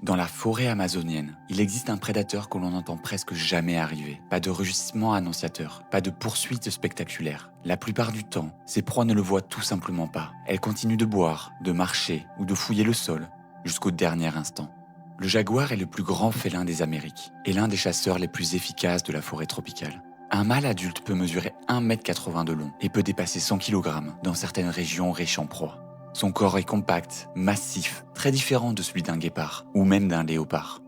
Dans la forêt amazonienne, il existe un prédateur que l'on n'entend presque jamais arriver. Pas de rugissement annonciateur, pas de poursuite spectaculaire. La plupart du temps, ses proies ne le voient tout simplement pas. Elles continuent de boire, de marcher ou de fouiller le sol, jusqu'au dernier instant. Le jaguar est le plus grand félin des Amériques et l'un des chasseurs les plus efficaces de la forêt tropicale. Un mâle adulte peut mesurer 1,80 m de long et peut dépasser 100 kg dans certaines régions riches en proies. Son corps est compact, massif, très différent de celui d'un guépard ou même d'un léopard.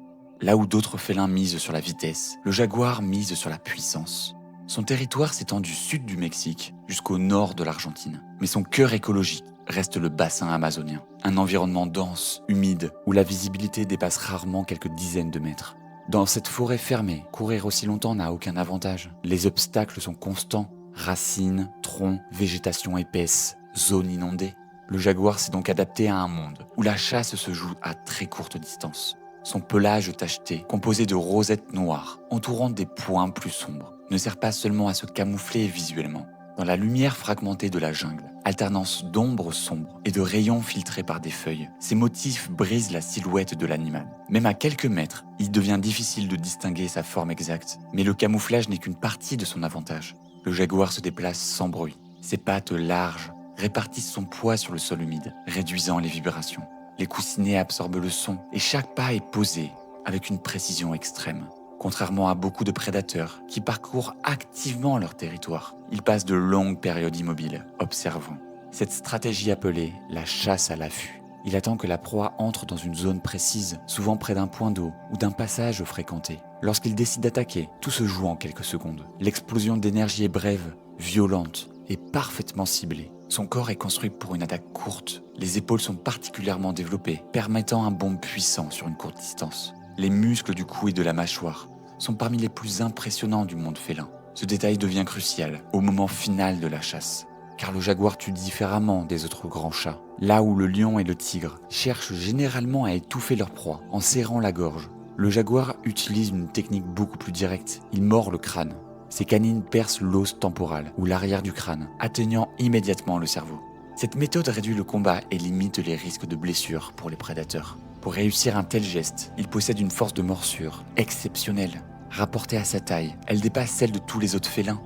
Là où d'autres félins misent sur la vitesse, le jaguar mise sur la puissance. Son territoire s'étend du sud du Mexique jusqu'au nord de l'Argentine. Mais son cœur écologique reste le bassin amazonien, un environnement dense, humide, où la visibilité dépasse rarement quelques dizaines de mètres. Dans cette forêt fermée, courir aussi longtemps n'a aucun avantage. Les obstacles sont constants, racines, troncs, végétation épaisse, zones inondées. Le jaguar s'est donc adapté à un monde où la chasse se joue à très courte distance. Son pelage tacheté, composé de rosettes noires entourant des points plus sombres, ne sert pas seulement à se camoufler visuellement. Dans la lumière fragmentée de la jungle, alternance d'ombres sombres et de rayons filtrés par des feuilles, ces motifs brisent la silhouette de l'animal. Même à quelques mètres, il devient difficile de distinguer sa forme exacte, mais le camouflage n'est qu'une partie de son avantage. Le jaguar se déplace sans bruit, ses pattes larges répartissent son poids sur le sol humide, réduisant les vibrations. Les coussinets absorbent le son et chaque pas est posé avec une précision extrême. Contrairement à beaucoup de prédateurs qui parcourent activement leur territoire, ils passent de longues périodes immobiles, observant. Cette stratégie appelée la chasse à l'affût. Il attend que la proie entre dans une zone précise, souvent près d'un point d'eau ou d'un passage fréquenté. Lorsqu'il décide d'attaquer, tout se joue en quelques secondes. L'explosion d'énergie est brève, violente et parfaitement ciblée. Son corps est construit pour une attaque courte. Les épaules sont particulièrement développées, permettant un bond puissant sur une courte distance. Les muscles du cou et de la mâchoire sont parmi les plus impressionnants du monde félin. Ce détail devient crucial au moment final de la chasse, car le jaguar tue différemment des autres grands chats. Là où le lion et le tigre cherchent généralement à étouffer leur proie en serrant la gorge, le jaguar utilise une technique beaucoup plus directe. Il mord le crâne. Ses canines percent l'os temporal ou l'arrière du crâne, atteignant immédiatement le cerveau. Cette méthode réduit le combat et limite les risques de blessures pour les prédateurs. Pour réussir un tel geste, il possède une force de morsure exceptionnelle. Rapportée à sa taille, elle dépasse celle de tous les autres félins.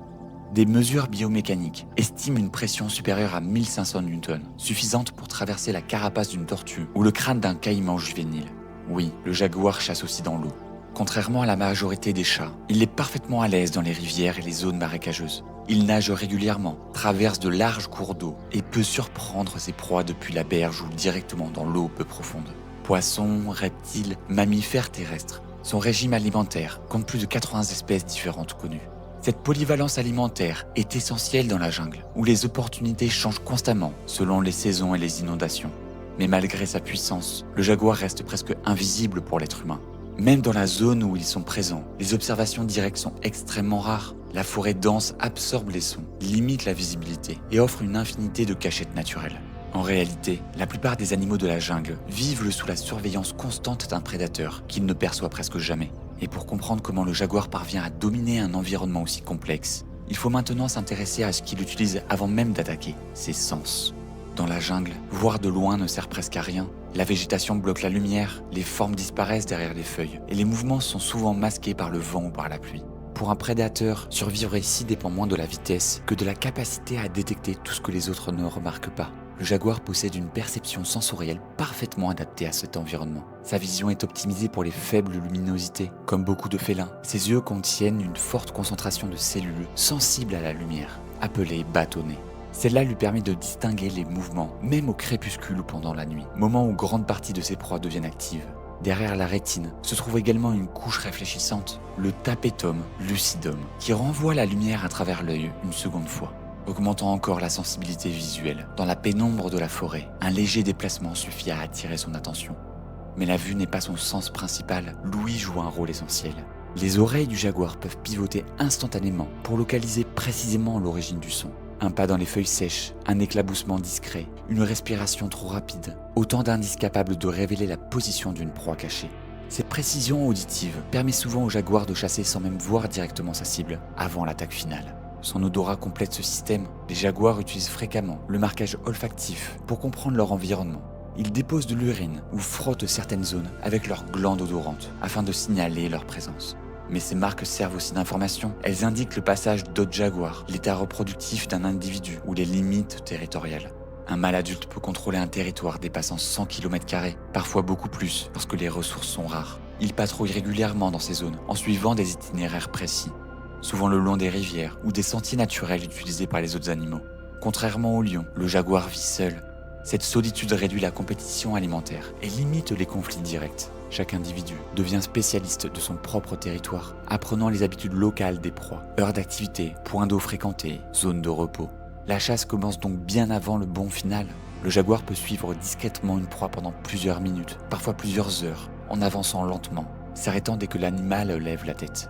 Des mesures biomécaniques estiment une pression supérieure à 1500 Newtons, suffisante pour traverser la carapace d'une tortue ou le crâne d'un caïman juvénile. Oui, le jaguar chasse aussi dans l'eau. Contrairement à la majorité des chats, il est parfaitement à l'aise dans les rivières et les zones marécageuses. Il nage régulièrement, traverse de larges cours d'eau et peut surprendre ses proies depuis la berge ou directement dans l'eau peu profonde. Poissons, reptiles, mammifères terrestres. Son régime alimentaire compte plus de 80 espèces différentes connues. Cette polyvalence alimentaire est essentielle dans la jungle, où les opportunités changent constamment selon les saisons et les inondations. Mais malgré sa puissance, le jaguar reste presque invisible pour l'être humain. Même dans la zone où ils sont présents, les observations directes sont extrêmement rares. La forêt dense absorbe les sons, limite la visibilité et offre une infinité de cachettes naturelles. En réalité, la plupart des animaux de la jungle vivent sous la surveillance constante d'un prédateur qu'ils ne perçoivent presque jamais. Et pour comprendre comment le jaguar parvient à dominer un environnement aussi complexe, il faut maintenant s'intéresser à ce qu'il utilise avant même d'attaquer, ses sens. Dans la jungle, voir de loin ne sert presque à rien. La végétation bloque la lumière, les formes disparaissent derrière les feuilles, et les mouvements sont souvent masqués par le vent ou par la pluie. Pour un prédateur, survivre ici dépend moins de la vitesse que de la capacité à détecter tout ce que les autres ne remarquent pas. Le jaguar possède une perception sensorielle parfaitement adaptée à cet environnement. Sa vision est optimisée pour les faibles luminosités. Comme beaucoup de félins, ses yeux contiennent une forte concentration de cellules sensibles à la lumière, appelées bâtonnets. Celle-là lui permet de distinguer les mouvements, même au crépuscule ou pendant la nuit, moment où grande partie de ses proies deviennent actives. Derrière la rétine se trouve également une couche réfléchissante, le tapetum lucidum, qui renvoie la lumière à travers l'œil une seconde fois, augmentant encore la sensibilité visuelle. Dans la pénombre de la forêt, un léger déplacement suffit à attirer son attention. Mais la vue n'est pas son sens principal, l'ouïe joue un rôle essentiel. Les oreilles du jaguar peuvent pivoter instantanément pour localiser précisément l'origine du son. Un pas dans les feuilles sèches, un éclaboussement discret, une respiration trop rapide, autant d'indices capables de révéler la position d'une proie cachée. Cette précision auditive permet souvent au jaguar de chasser sans même voir directement sa cible, avant l'attaque finale. Son odorat complète ce système. Les jaguars utilisent fréquemment le marquage olfactif pour comprendre leur environnement. ils déposent de l'urine ou frottent certaines zones avec leurs glandes odorantes afin de signaler leur présence. Mais ces marques servent aussi d'information. Elles indiquent le passage d'autres jaguars, l'état reproductif d'un individu ou les limites territoriales. Un mâle adulte peut contrôler un territoire dépassant 100 km², parfois beaucoup plus lorsque les ressources sont rares. Il patrouille régulièrement dans ces zones en suivant des itinéraires précis, souvent le long des rivières ou des sentiers naturels utilisés par les autres animaux. Contrairement au lion, le jaguar vit seul. Cette solitude réduit la compétition alimentaire et limite les conflits directs. Chaque individu devient spécialiste de son propre territoire, apprenant les habitudes locales des proies, heures d'activité, points d'eau fréquentés, zones de repos. La chasse commence donc bien avant le bond final. Le jaguar peut suivre discrètement une proie pendant plusieurs minutes, parfois plusieurs heures, en avançant lentement, s'arrêtant dès que l'animal lève la tête.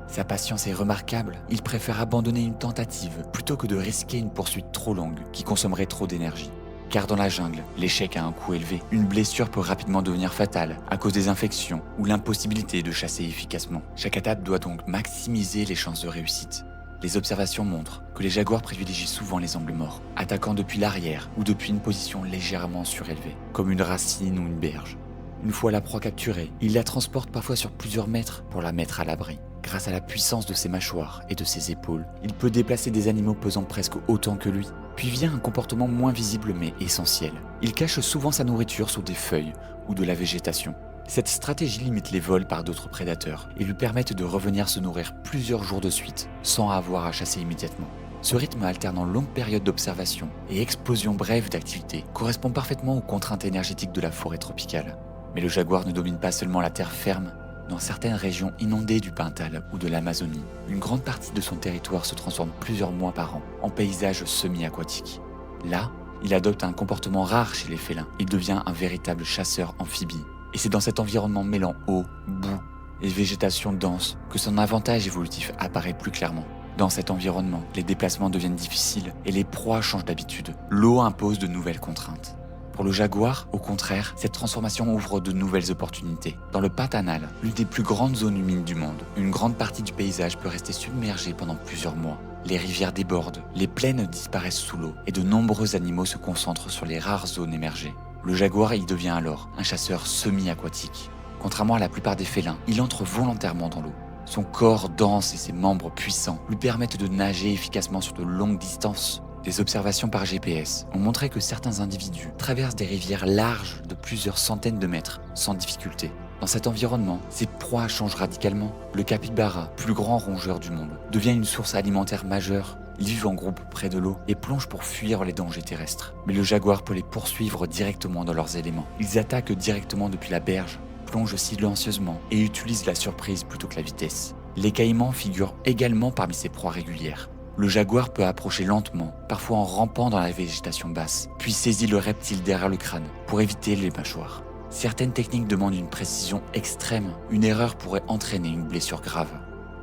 Sa patience est remarquable, il préfère abandonner une tentative plutôt que de risquer une poursuite trop longue qui consommerait trop d'énergie. Car dans la jungle, l'échec a un coût élevé. Une blessure peut rapidement devenir fatale à cause des infections ou l'impossibilité de chasser efficacement. Chaque étape doit donc maximiser les chances de réussite. Les observations montrent que les jaguars privilégient souvent les angles morts, attaquant depuis l'arrière ou depuis une position légèrement surélevée, comme une racine ou une berge. Une fois la proie capturée, ils la transportent parfois sur plusieurs mètres pour la mettre à l'abri. Grâce à la puissance de ses mâchoires et de ses épaules, il peut déplacer des animaux pesant presque autant que lui. Puis vient un comportement moins visible mais essentiel. Il cache souvent sa nourriture sous des feuilles ou de la végétation. Cette stratégie limite les vols par d'autres prédateurs et lui permet de revenir se nourrir plusieurs jours de suite sans avoir à chasser immédiatement. Ce rythme alternant longues périodes d'observation et explosions brèves d'activité correspond parfaitement aux contraintes énergétiques de la forêt tropicale. Mais le jaguar ne domine pas seulement la terre ferme. Dans certaines régions inondées du Pintal ou de l'Amazonie, une grande partie de son territoire se transforme plusieurs mois par an en paysage semi-aquatique. Là, il adopte un comportement rare chez les félins. Il devient un véritable chasseur amphibie. Et c'est dans cet environnement mêlant eau, boue et végétation dense que son avantage évolutif apparaît plus clairement. Dans cet environnement, les déplacements deviennent difficiles et les proies changent d'habitude. L'eau impose de nouvelles contraintes. Pour le jaguar, au contraire, cette transformation ouvre de nouvelles opportunités. Dans le Pantanal, l'une des plus grandes zones humides du monde, une grande partie du paysage peut rester submergée pendant plusieurs mois. Les rivières débordent, les plaines disparaissent sous l'eau et de nombreux animaux se concentrent sur les rares zones émergées. Le jaguar y devient alors un chasseur semi-aquatique. Contrairement à la plupart des félins, il entre volontairement dans l'eau. Son corps dense et ses membres puissants lui permettent de nager efficacement sur de longues distances. Des observations par GPS ont montré que certains individus traversent des rivières larges de plusieurs centaines de mètres sans difficulté. Dans cet environnement, ses proies changent radicalement. Le capybara, plus grand rongeur du monde, devient une source alimentaire majeure. Ils vivent en groupe près de l'eau et plongent pour fuir les dangers terrestres. Mais le jaguar peut les poursuivre directement dans leurs éléments. Ils attaquent directement depuis la berge, plongent silencieusement et utilisent la surprise plutôt que la vitesse. Les caïmans figurent également parmi ses proies régulières. Le jaguar peut approcher lentement, parfois en rampant dans la végétation basse, puis saisit le reptile derrière le crâne pour éviter les mâchoires. Certaines techniques demandent une précision extrême. Une erreur pourrait entraîner une blessure grave.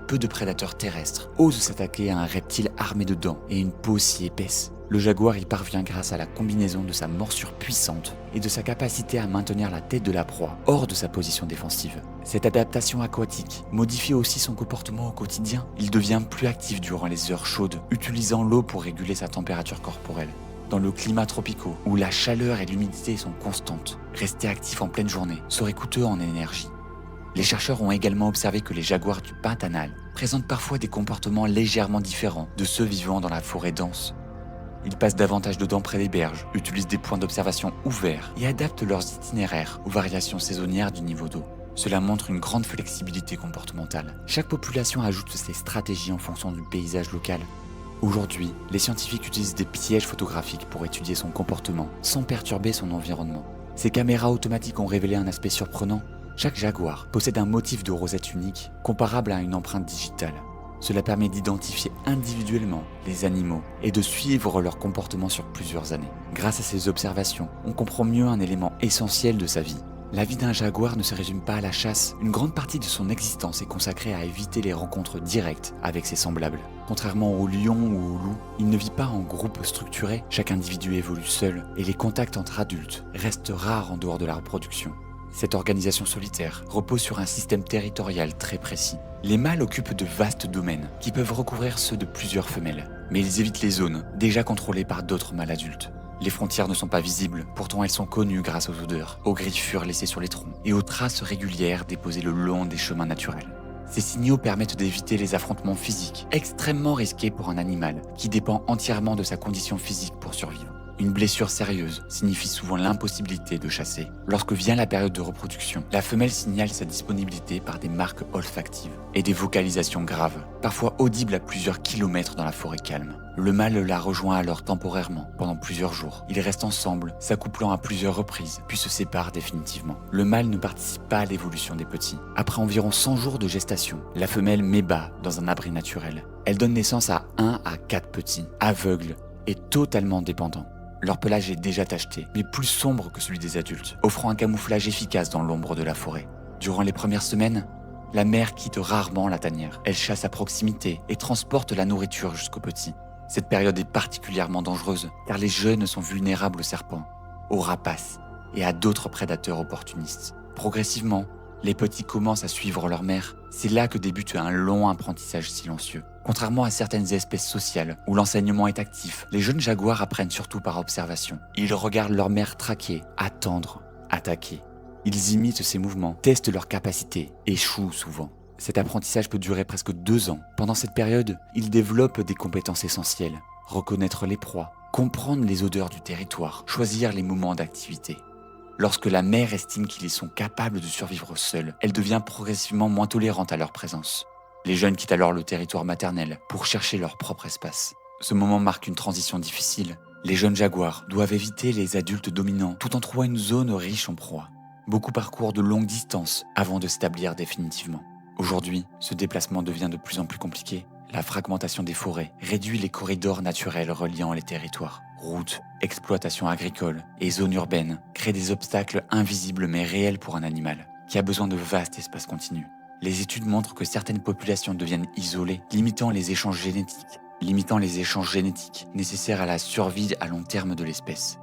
Peu de prédateurs terrestres osent s'attaquer à un reptile armé de dents et une peau si épaisse. Le jaguar y parvient grâce à la combinaison de sa morsure puissante et de sa capacité à maintenir la tête de la proie hors de sa position défensive. Cette adaptation aquatique modifie aussi son comportement au quotidien. Il devient plus actif durant les heures chaudes, utilisant l'eau pour réguler sa température corporelle. Dans le climat tropicaux, où la chaleur et l'humidité sont constantes, rester actif en pleine journée serait coûteux en énergie. Les chercheurs ont également observé que les jaguars du Pantanal présentent parfois des comportements légèrement différents de ceux vivant dans la forêt dense. Ils passent davantage de temps près des berges, utilisent des points d'observation ouverts et adaptent leurs itinéraires aux variations saisonnières du niveau d'eau. Cela montre une grande flexibilité comportementale. Chaque population ajoute ses stratégies en fonction du paysage local. Aujourd'hui, les scientifiques utilisent des pièges photographiques pour étudier son comportement sans perturber son environnement. Ces caméras automatiques ont révélé un aspect surprenant. Chaque jaguar possède un motif de rosette unique, comparable à une empreinte digitale. Cela permet d'identifier individuellement les animaux et de suivre leur comportement sur plusieurs années. Grâce à ces observations, on comprend mieux un élément essentiel de sa vie. La vie d'un jaguar ne se résume pas à la chasse. Une grande partie de son existence est consacrée à éviter les rencontres directes avec ses semblables. Contrairement au lion ou au loup, il ne vit pas en groupe structuré. Chaque individu évolue seul et les contacts entre adultes restent rares en dehors de la reproduction. Cette organisation solitaire repose sur un système territorial très précis. Les mâles occupent de vastes domaines qui peuvent recouvrir ceux de plusieurs femelles, mais ils évitent les zones déjà contrôlées par d'autres mâles adultes. Les frontières ne sont pas visibles, pourtant elles sont connues grâce aux odeurs, aux griffures laissées sur les troncs et aux traces régulières déposées le long des chemins naturels. Ces signaux permettent d'éviter les affrontements physiques, extrêmement risqués pour un animal qui dépend entièrement de sa condition physique pour survivre. Une blessure sérieuse signifie souvent l'impossibilité de chasser. Lorsque vient la période de reproduction, la femelle signale sa disponibilité par des marques olfactives et des vocalisations graves, parfois audibles à plusieurs kilomètres dans la forêt calme. Le mâle la rejoint alors temporairement, pendant plusieurs jours. Ils restent ensemble, s'accouplant à plusieurs reprises, puis se séparent définitivement. Le mâle ne participe pas à l'évolution des petits. Après environ 100 jours de gestation, la femelle met bas dans un abri naturel. Elle donne naissance à 1 à 4 petits, aveugles et totalement dépendants. Leur pelage est déjà tacheté, mais plus sombre que celui des adultes, offrant un camouflage efficace dans l'ombre de la forêt. Durant les premières semaines, la mère quitte rarement la tanière. Elle chasse à proximité et transporte la nourriture jusqu'aux petits. Cette période est particulièrement dangereuse, car les jeunes sont vulnérables aux serpents, aux rapaces et à d'autres prédateurs opportunistes. Progressivement, les petits commencent à suivre leur mère. C'est là que débute un long apprentissage silencieux. Contrairement à certaines espèces sociales où l'enseignement est actif, les jeunes jaguars apprennent surtout par observation. Ils regardent leur mère traquer, attendre, attaquer. Ils imitent ses mouvements, testent leurs capacités, échouent souvent. Cet apprentissage peut durer presque 2 ans. Pendant cette période, ils développent des compétences essentielles. Reconnaître les proies, comprendre les odeurs du territoire, choisir les moments d'activité. Lorsque la mère estime qu'ils sont capables de survivre seuls, elle devient progressivement moins tolérante à leur présence. Les jeunes quittent alors le territoire maternel pour chercher leur propre espace. Ce moment marque une transition difficile. Les jeunes jaguars doivent éviter les adultes dominants tout en trouvant une zone riche en proies. Beaucoup parcourent de longues distances avant de s'établir définitivement. Aujourd'hui, ce déplacement devient de plus en plus compliqué. La fragmentation des forêts réduit les corridors naturels reliant les territoires. Routes, exploitations agricoles et zones urbaines créent des obstacles invisibles mais réels pour un animal, qui a besoin de vastes espaces continus. Les études montrent que certaines populations deviennent isolées, limitant les échanges génétiques nécessaires à la survie à long terme de l'espèce.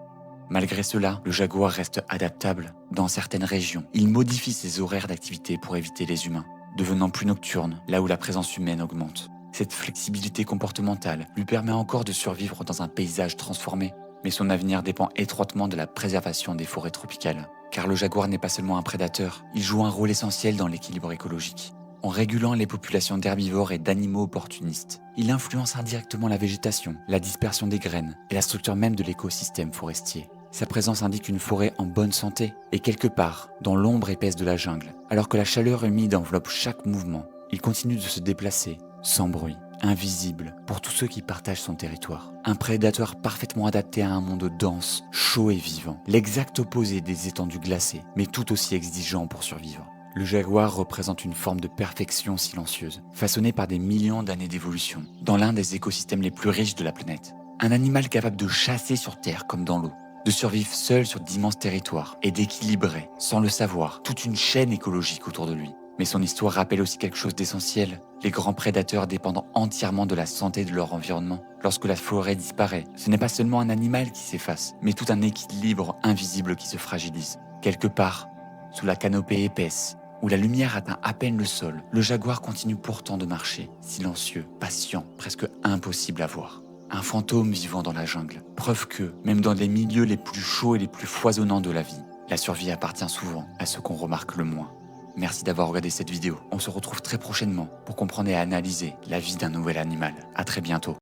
Malgré cela, le jaguar reste adaptable. Dans certaines régions, il modifie ses horaires d'activité pour éviter les humains, devenant plus nocturne là où la présence humaine augmente. Cette flexibilité comportementale lui permet encore de survivre dans un paysage transformé, mais son avenir dépend étroitement de la préservation des forêts tropicales. Car le jaguar n'est pas seulement un prédateur, il joue un rôle essentiel dans l'équilibre écologique. En régulant les populations d'herbivores et d'animaux opportunistes, il influence indirectement la végétation, la dispersion des graines et la structure même de l'écosystème forestier. Sa présence indique une forêt en bonne santé et quelque part dans l'ombre épaisse de la jungle. Alors que la chaleur humide enveloppe chaque mouvement, il continue de se déplacer, sans bruit, invisible pour tous ceux qui partagent son territoire. Un prédateur parfaitement adapté à un monde dense, chaud et vivant. L'exact opposé des étendues glacées, mais tout aussi exigeant pour survivre. Le jaguar représente une forme de perfection silencieuse, façonnée par des millions d'années d'évolution, dans l'un des écosystèmes les plus riches de la planète. Un animal capable de chasser sur terre comme dans l'eau, de survivre seul sur d'immenses territoires et d'équilibrer, sans le savoir, toute une chaîne écologique autour de lui. Mais son histoire rappelle aussi quelque chose d'essentiel. Les grands prédateurs dépendent entièrement de la santé de leur environnement. Lorsque la forêt disparaît, ce n'est pas seulement un animal qui s'efface, mais tout un équilibre invisible qui se fragilise. Quelque part, sous la canopée épaisse, où la lumière atteint à peine le sol, le jaguar continue pourtant de marcher, silencieux, patient, presque impossible à voir. Un fantôme vivant dans la jungle. Preuve que, même dans les milieux les plus chauds et les plus foisonnants de la vie, la survie appartient souvent à ceux qu'on remarque le moins. Merci d'avoir regardé cette vidéo. On se retrouve très prochainement pour comprendre et analyser la vie d'un nouvel animal. À très bientôt.